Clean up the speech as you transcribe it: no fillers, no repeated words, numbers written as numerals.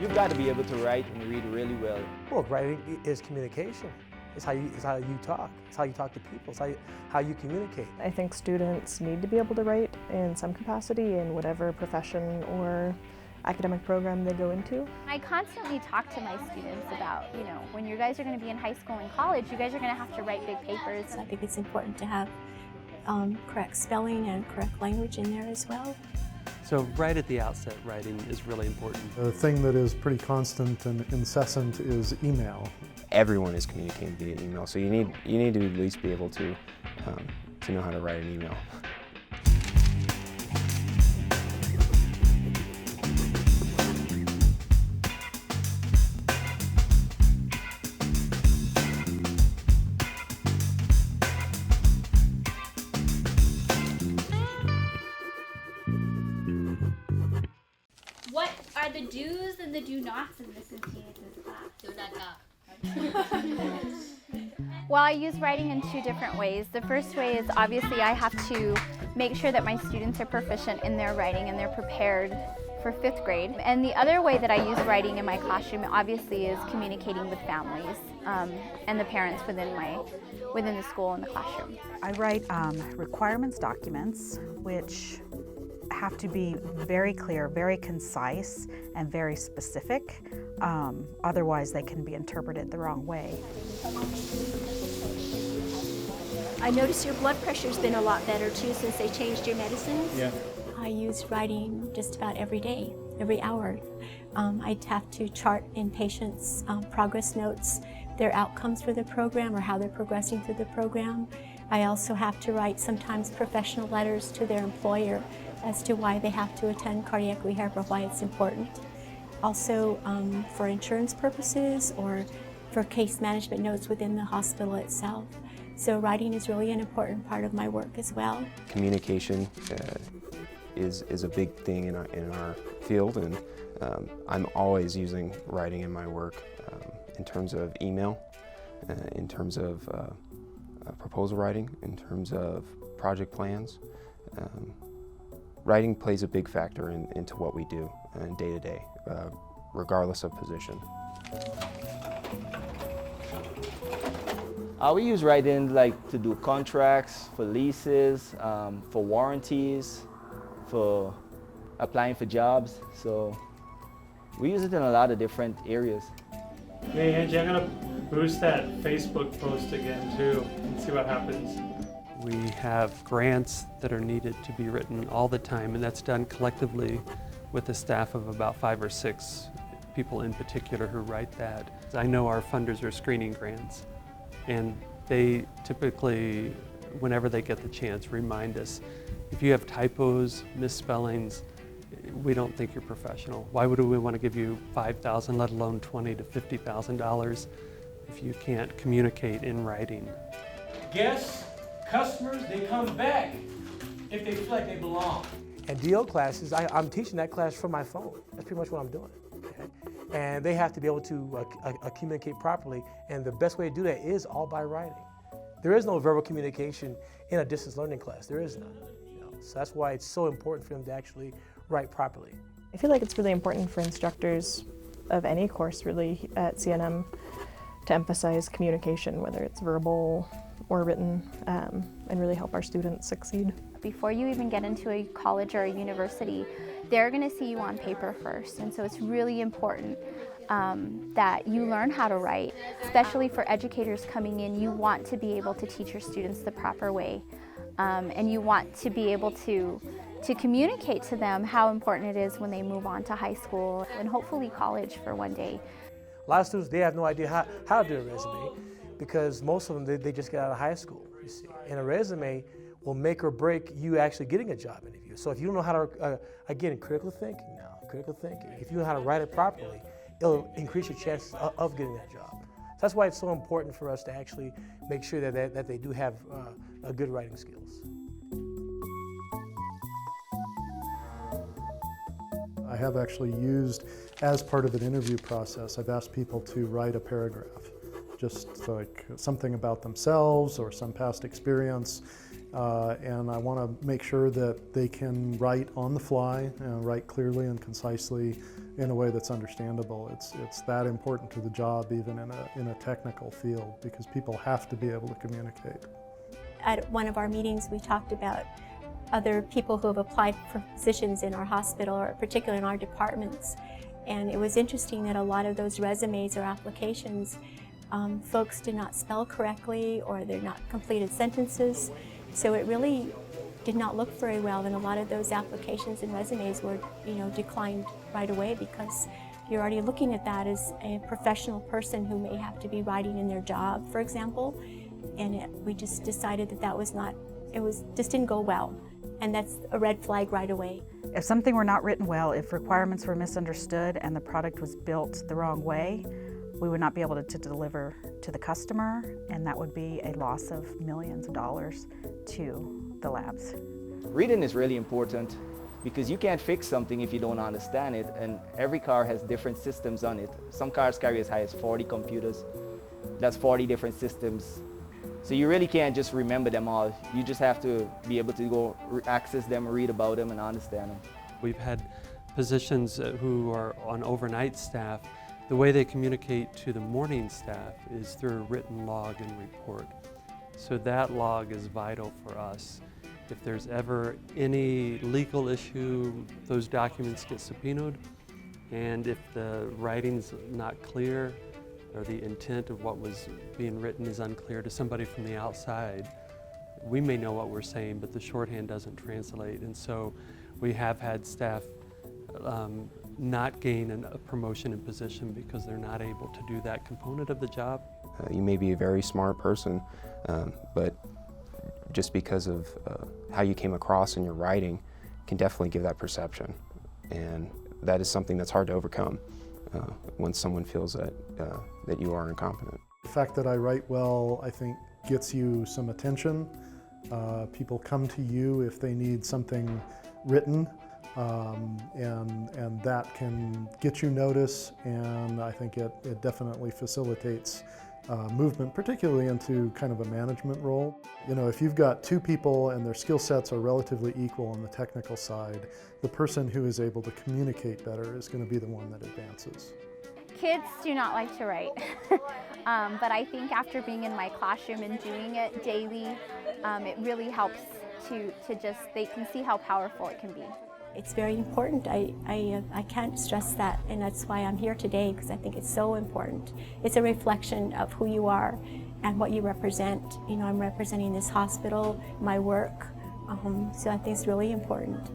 You've got to be able to write and read really well. Well, writing is communication. It's how you talk. It's how you talk to people. It's how you communicate. I think students need to be able to write in some capacity in whatever profession or academic program they go into. I constantly talk to my students about, when you guys are going to be in high school and college, you guys are going to have to write big papers. I think it's important to have correct spelling and correct language in there as well. So right at the outset, writing is really important. The thing that is pretty constant and incessant is email. Everyone is communicating via email, so you need to at least be able to know how to write an email. What are the do's and the do-nots in this Intia's class? Do not talk. Well, I use writing in two different ways. The first way is obviously I have to make sure that my students are proficient in their writing and they're prepared for 5th grade. And the other way that I use writing in my classroom obviously is communicating with families and the parents within the school and the classroom. I write requirements documents, which have to be very clear, very concise, and very specific. Otherwise, they can be interpreted the wrong way. I notice your blood pressure's been a lot better too since they changed your medicines. Yeah. I use writing just about every day, every hour. I have to chart in patients' progress notes, their outcomes for the program or how they're progressing through the program. I also have to write sometimes professional letters to their employer as to why they have to attend cardiac rehab or why it's important. Also for insurance purposes or for case management notes within the hospital itself. So writing is really an important part of my work as well. Communication is a big thing in our field, and I'm always using writing in my work in terms of email, in terms of proposal writing, in terms of project plans. Writing plays a big factor into what we do day to day, regardless of position. We use writing to do contracts, for leases, for warranties, for applying for jobs. So we use it in a lot of different areas. Hey Angie, I'm gonna boost that Facebook post again too and see what happens. We have grants that are needed to be written all the time, and that's done collectively with a staff of about 5 or 6 people in particular who write that. I know our funders are screening grants, and they typically, whenever they get the chance, remind us, if you have typos, misspellings, we don't think you're professional. Why would we want to give you $5,000, let alone $20,000 to $50,000 if you can't communicate in writing? Guests, customers, they come back if they feel like they belong. And DO classes, I'm teaching that class from my phone. That's pretty much what I'm doing. Okay? And they have to be able to communicate properly, and the best way to do that is all by writing. There is no verbal communication in a distance learning class. There is none. So that's why it's so important for them to actually write properly. I feel like it's really important for instructors of any course really at CNM to emphasize communication, whether it's verbal or written, and really help our students succeed. Before you even get into a college or a university, they're going to see you on paper first, and so it's really important that you learn how to write. Especially for educators coming in, you want to be able to teach your students the proper way, and you want to be able to communicate to them how important it is when they move on to high school and hopefully college for one day. A lot of students, they have no idea how to do a resume because most of them, they just get out of high school, you see. And a resume will make or break you actually getting a job interview. So if you don't know how to, again, critical thinking, if you know how to write it properly, it'll increase your chances of getting that job. So that's why it's so important for us to actually make sure that they do have good writing skills. I have actually used, as part of an interview process, I've asked people to write a paragraph, just like something about themselves or some past experience. And I want to make sure that they can write on the fly, write clearly and concisely, in a way that's understandable. It's that important to the job, even in a technical field, because people have to be able to communicate. At one of our meetings, we talked about other people who have applied for positions in our hospital, or particularly in our departments. And it was interesting that a lot of those resumes or applications, folks did not spell correctly, or they're not completed sentences. So it really did not look very well, and a lot of those applications and resumes were, declined right away, because you're already looking at that as a professional person who may have to be writing in their job, for example. And we just decided that just didn't go well. And that's a red flag right away. If something were not written well, if requirements were misunderstood and the product was built the wrong way, we would not be able to deliver to the customer, and that would be a loss of millions of dollars to the labs. Reading is really important because you can't fix something if you don't understand it, and every car has different systems on it. Some cars carry as high as 40 computers. That's 40 different systems. So you really can't just remember them all. You just have to be able to go access them, read about them, and understand them. We've had positions who are on overnight staff. The way they communicate to the morning staff is through a written log and report. So that log is vital for us. If there's ever any legal issue, those documents get subpoenaed. And if the writing's not clear, or the intent of what was being written is unclear to somebody from the outside, we may know what we're saying, but the shorthand doesn't translate. And so we have had staff not gain a promotion in position because they're not able to do that component of the job. You may be a very smart person, but just because of how you came across in your writing can definitely give that perception. And that is something that's hard to overcome when someone feels that you are incompetent. The fact that I write well, I think, gets you some attention. People come to you if they need something written, and that can get you notice, and I think it definitely facilitates movement, particularly into kind of a management role. If you've got two people and their skill sets are relatively equal on the technical side, the person who is able to communicate better is going to be the one that advances. Kids do not like to write, but I think after being in my classroom and doing it daily, it really helps they can see how powerful it can be. It's very important. I can't stress that, and that's why I'm here today, because I think it's so important. It's a reflection of who you are and what you represent. I'm representing this hospital, my work, so I think it's really important.